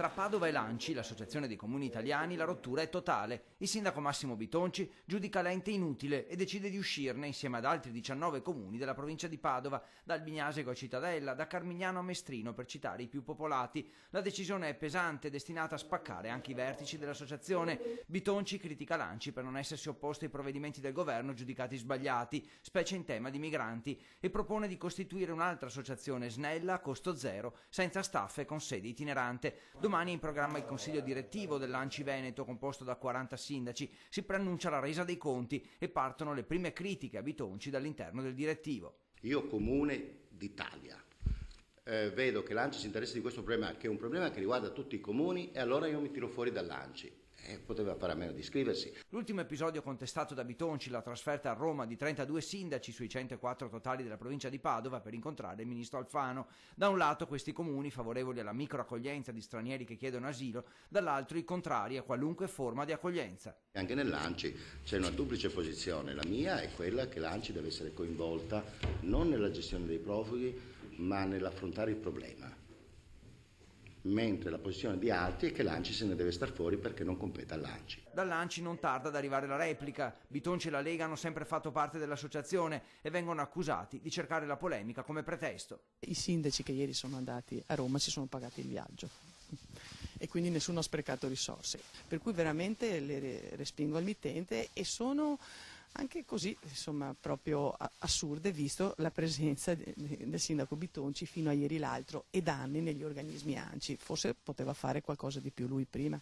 Tra Padova e l'ANCI, l'Associazione dei Comuni Italiani, la rottura è totale. Il sindaco Massimo Bitonci giudica l'ente inutile e decide di uscirne insieme ad altri 19 comuni della provincia di Padova, da Albignasego a Cittadella, da Carmignano a Mestrino, per citare i più popolati. La decisione è pesante, destinata a spaccare anche i vertici dell'associazione. Bitonci critica l'ANCI per non essersi opposto ai provvedimenti del governo giudicati sbagliati, specie in tema di migranti, e propone di costituire un'altra associazione snella, a costo zero, senza staff e con sede itinerante. Domani è in programma il consiglio direttivo dell'ANCI Veneto, composto da 40 sindaci. Si preannuncia la resa dei conti e partono le prime critiche a Bitonci dall'interno del direttivo. Io, comune d'Italia, vedo che l'ANCI si interessa di questo problema, che è un problema che riguarda tutti i comuni, e allora io mi tiro fuori dall'ANCI. Poteva fare a meno di iscriversi. L'ultimo episodio contestato da Bitonci, la trasferta a Roma di 32 sindaci sui 104 totali della provincia di Padova per incontrare il ministro Alfano. Da un lato questi comuni favorevoli alla microaccoglienza di stranieri che chiedono asilo, dall'altro i contrari a qualunque forma di accoglienza. Anche nell'ANCI c'è una duplice posizione. La mia è quella che l'ANCI deve essere coinvolta non nella gestione dei profughi, ma nell'affrontare il problema. Mentre la posizione di altri è che l'ANCI se ne deve star fuori perché non compete all'ANCI. Dall'ANCI non tarda ad arrivare la replica. Bitonci e la Lega hanno sempre fatto parte dell'associazione e vengono accusati di cercare la polemica come pretesto. I sindaci che ieri sono andati a Roma si sono pagati il viaggio e quindi nessuno ha sprecato risorse, per cui veramente le respingo al mittente, e sono anche così, insomma, proprio assurde, visto la presenza del sindaco Bitonci fino a ieri l'altro e da anni negli organismi ANCI. Forse poteva fare qualcosa di più lui prima.